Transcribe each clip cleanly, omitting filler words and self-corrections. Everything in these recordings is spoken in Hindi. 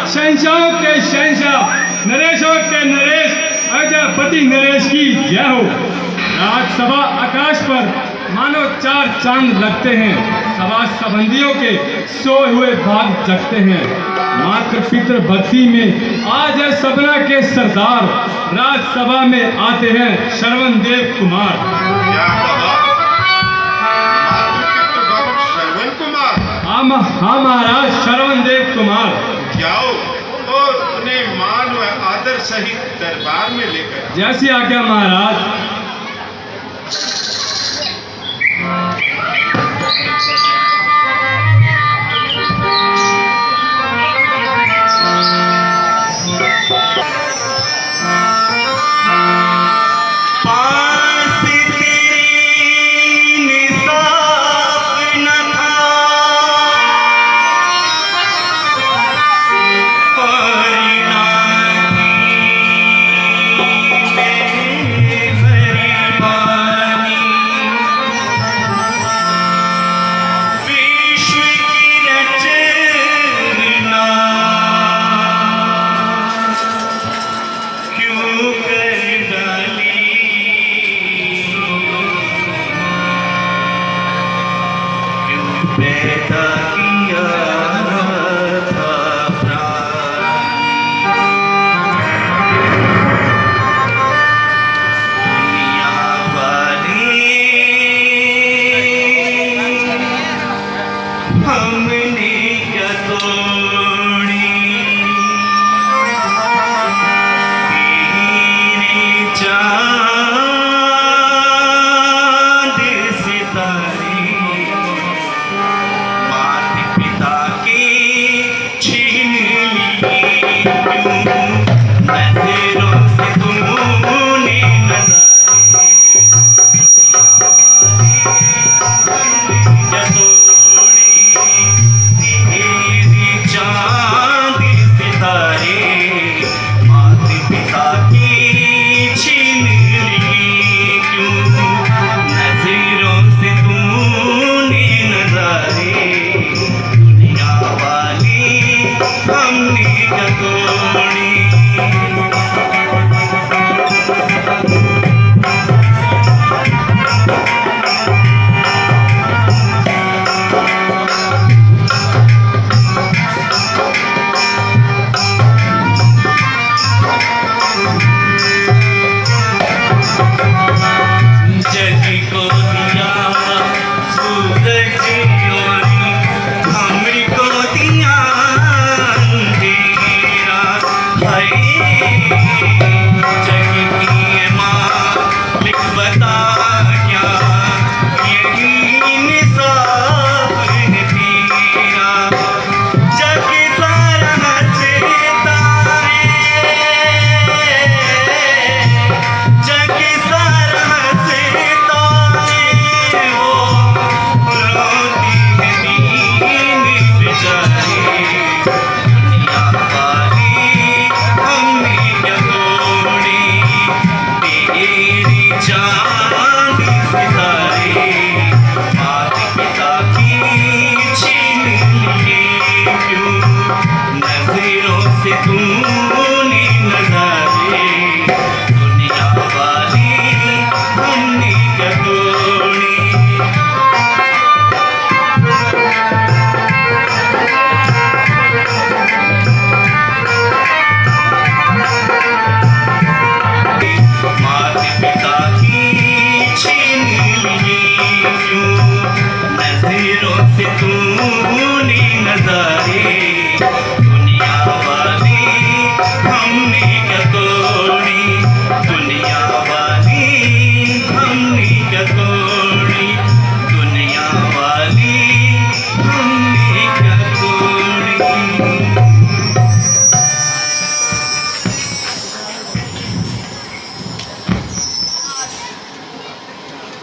शहंशाहों के शहंशाह, नरेशों के नरेश अयोध्यापति नरेश की जय हो। राजसभा आकाश पर मानो चार चांद लगते हैं, सभा संबंधियों के सोए हुए भाग जगते हैं। मातृ पितृ भक्ति में आज है सपना के सरदार, राजसभा में आते हैं श्रवण देव कुमार। क्या कहा? मातृपितृ भक्त श्रवण कुमार? हाँ महाराज, श्रवण देव कुमार। जाओ और उन्हें मान व आदर सहित दरबार में लेकर। जैसी आज्ञा महाराज।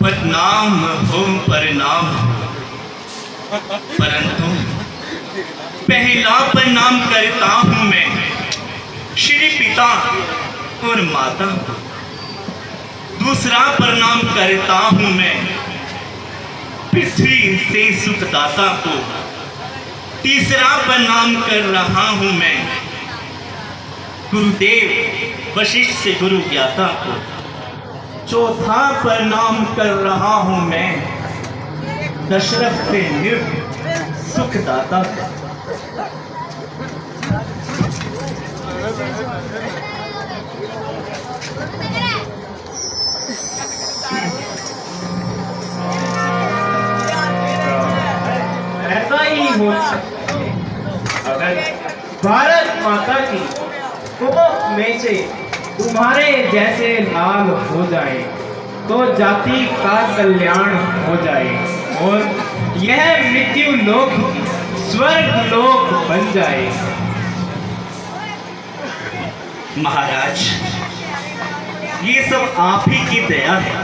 प्रणाम हो प्रणाम, परंतु पहला प्रणाम करता हूं मैं श्री पिता और माता को, दूसरा प्रणाम करता हूं मैं पृथ्वी से सुखदाता को, तीसरा प्रणाम कर रहा हूं मैं गुरुदेव वशिष्ठ से गुरु ज्ञाता को चौथा प्रणाम कर रहा हूं मैं, दशरथ से निर्भ सुखदाता को। ऐसा ही हो अगर भारत माता की कोख में से तुम्हारे जैसे लाल हो जाए तो जाति का कल्याण हो जाए और यह मृत्यु लोक स्वर्ग लोक बन जाए। महाराज, ये सब आप ही की दया है,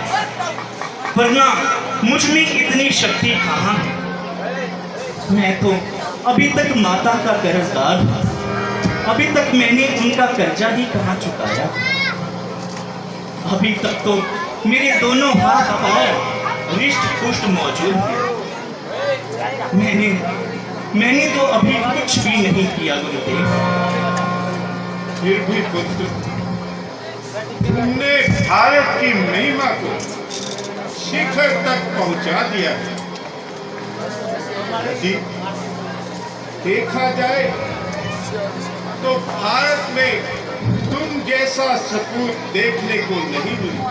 वरना मुझ में इतनी शक्ति कहाँ है। मैं तो अभी तक माता का कर्जदार हूँ, अभी तक मैंने उनका कर्जा ही कहाँ चुकाया। अभी तक तो मेरे दोनों हाथ पैर रिष्ट पुष्ट मौजूद हैं। मैंने तो अभी कुछ भी नहीं किया गुरुदेव। फिर भी पुत्र, तुमने भारत की महिमा को शिखर तक पहुंचा दिया है। यदि देखा जाए तो भारत में तुम जैसा सपूत देखने को नहीं मिली।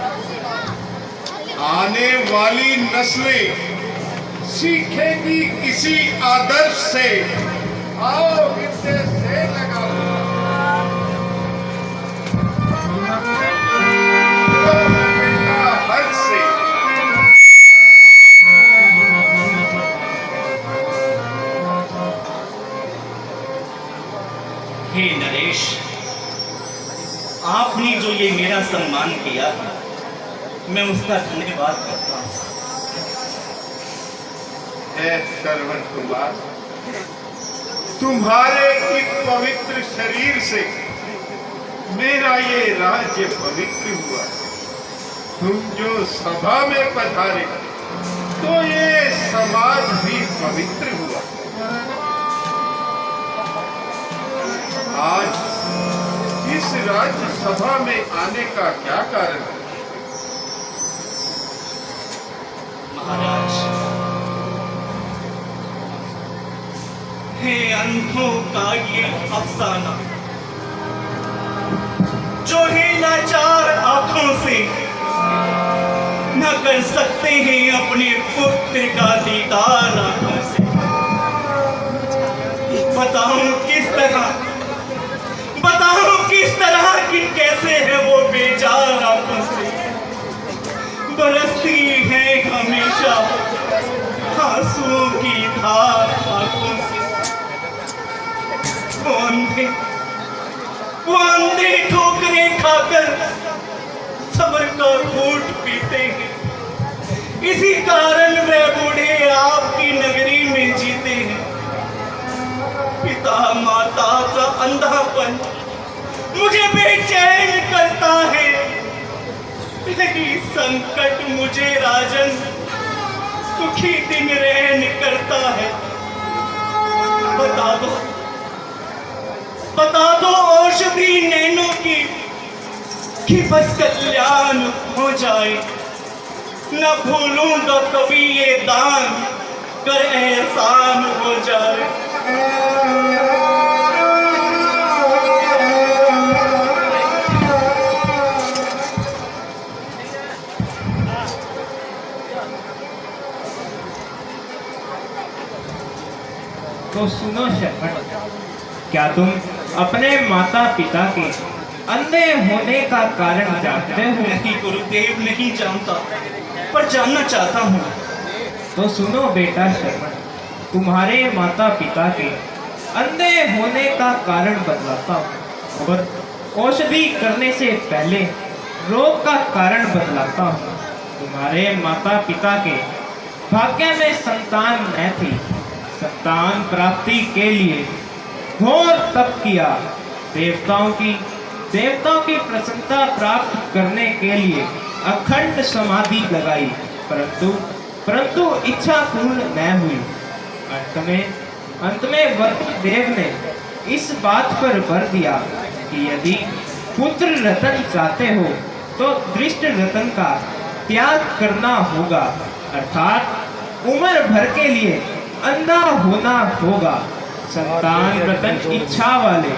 आने वाली नस्लें सीखेगी इसी आदर्श से। आओ विद्या से लगाओ। हर से हे नरेश, आपने जो ये मेरा सम्मान किया है, मैं उसका धन्यवाद करता हूँ। है श्रवण कुमार, तुम्हारे इस पवित्र शरीर से मेरा ये राज्य पवित्र हुआ। तुम जो सभा में पधारे तो ये समाज भी पवित्र हुआ। आज इस राज्य सभा में आने का क्या कारण है? महाराज, हे अंधों का ये अफसाना, जो है लाचार आंखों से न कर सकते हैं अपने पुत्र का दीदार आंखों से। बताऊं किस तरह की कैसे है वो बेचार आंखों से बरसती है हमेशा आंसुओं की धार आंखों से। वो अंधे ठोकरे खाकर सबर का घूंट पीते हैं। इसी कारण वे बूढ़े आपकी नगरी में जीते हैं। पिता माता का अंधापन मुझे बेचैन करता है। यही संकट मुझे राजन दुखी दिन रहन करता है। बता दो औषधि नैनों की कि बस कल्याण हो जाए। न भूलूंगा कभी ये दान कर एहसान हो जाए। तो सुनो शरण, क्या तुम अपने माता पिता के अंधे होने का कारण जानते हो? नहीं गुरुदेव, नहीं जानता, पर जानना चाहता हूँ। तो सुनो बेटा शरण, तुम्हारे माता पिता के अंधे होने का कारण बतलाता हूँ और औषधि करने से पहले रोग का कारण बतलाता हूँ। तुम्हारे माता पिता के भाग्य में संतान न थी। संतान प्राप्ति के लिए घोर तप किया, देवताओं की प्रसन्नता प्राप्त करने के लिए अखंड समाधि लगाई, परंतु इच्छा पूर्ण न हुई। अंत में वरुण देव ने इस बात पर वर दिया कि यदि पुत्र रतन चाहते हो तो दृष्ट रतन का त्याग करना होगा, अर्थात उम्र भर के लिए अंधा होना होगा। संतान रतन इच्छा वाले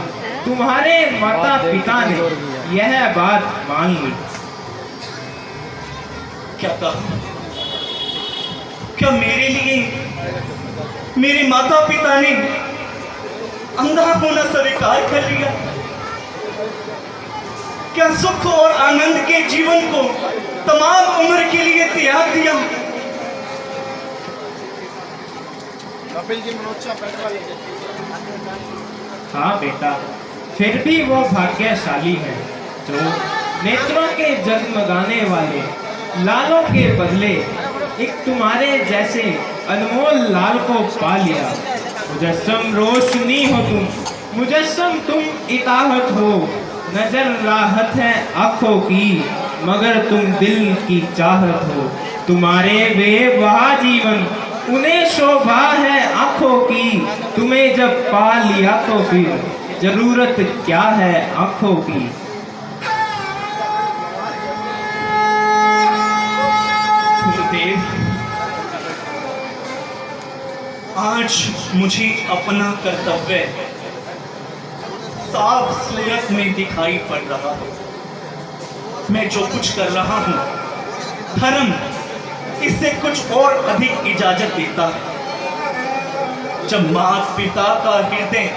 तुम्हारे माता पिता ने यह बात मान ली। क्या कहा? क्या मेरे लिए मेरे माता पिता ने अंधा होना स्वीकार कर लिया? क्या सुख और आनंद के जीवन को तमाम उम्र के लिए त्याग दिया? हाँ बेटा, फिर भी वो भाग्यशाली है जो नेत्रों के जगमगाने वाले लालों के बदले एक तुम्हारे जैसे अनमोल लाल को पा लिया। मुजस्सम रोशनी हो तुम, मुजस्सम तुम इताहत हो, नजर राहत है आंखों की मगर तुम दिल की चाहत हो। तुम्हारे बेवहा जीवन उन्हें शोभा है आंखों की, तुम्हें जब पा लिया तो फिर जरूरत क्या है आंखों की। गुरुदेव, आज मुझे अपना कर्तव्य साफ सूरत में दिखाई पड़ रहा है। मैं जो कुछ कर रहा हूं, धर्म इससे कुछ और अधिक इजाजत देता है। जब माता पिता का हृदय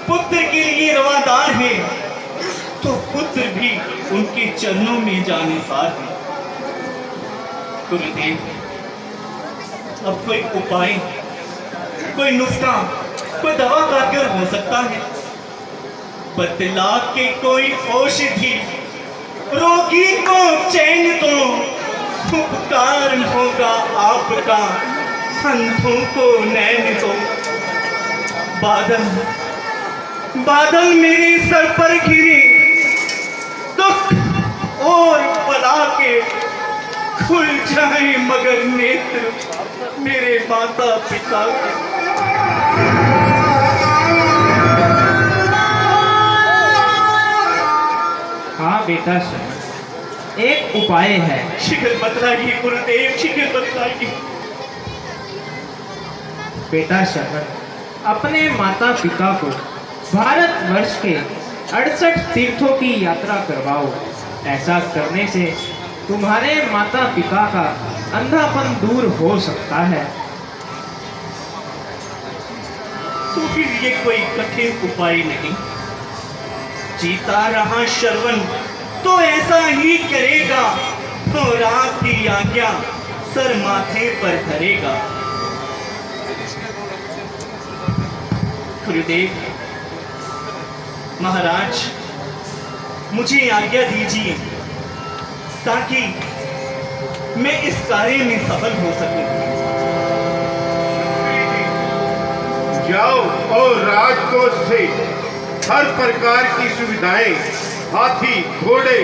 पुत्र के लिए रवादार है तो पुत्र भी उनके चरणों में जाने सार है। गुरुदेव, अब कोई उपाय, कोई नुस्खा, कोई दवा कारगर हो सकता है। बतला के कोई औषधि रोगी को चैन दो, उपकार होगा आपका, अंधों को नैन दो। बादल बादल मेरे सर पर गिरे, दुख और बला के खुल जाए मगर नेत्र मेरे माता पिता के। हाँ बेटा, एक उपाय है। शीघ्र बतलाइए गुरुदेव, शीघ्र बतलाइए। बेटा शरण, अपने माता पिता को भारतवर्ष के 68 तीर्थों की यात्रा करवाओ। ऐसा करने से तुम्हारे माता पिता का अंधापन दूर हो सकता है। तो फिर ये कोई कठिन उपाय नहीं। जीता रहा श्रवण तो ऐसा ही करेगा, तो रात की आज्ञा सर माथे पर धरेगा। गुरुदेव महाराज, मुझे आज्ञा दीजिए ताकि मैं इस कार्य में सफल हो सकूं। जाओ और राजकोष से हर प्रकार की सुविधाएं, हाथी घोड़े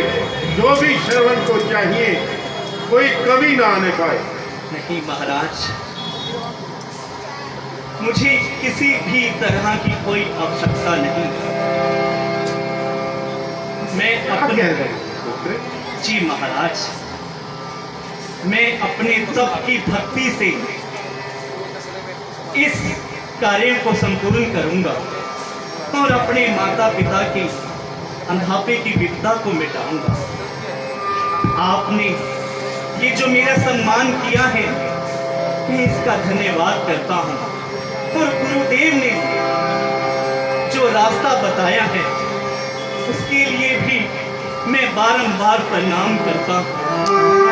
जो भी श्रवण को चाहिए, कोई कमी ना आने पाए। नहीं महाराज, मुझे किसी भी तरह की कोई आवश्यकता नहीं। मैं अपने जी महाराज, मैं अपने तप की भक्ति से इस कार्य को संपूर्ण करूंगा और अपने माता पिता के अंधापे की विपदा को मिटाऊंगा। आपने ये जो मेरा सम्मान किया है, मैं इसका धन्यवाद करता हूँ। और गुरुदेव ने जो रास्ता बताया है, उसके लिए भी मैं बारंबार प्रणाम करता हूँ।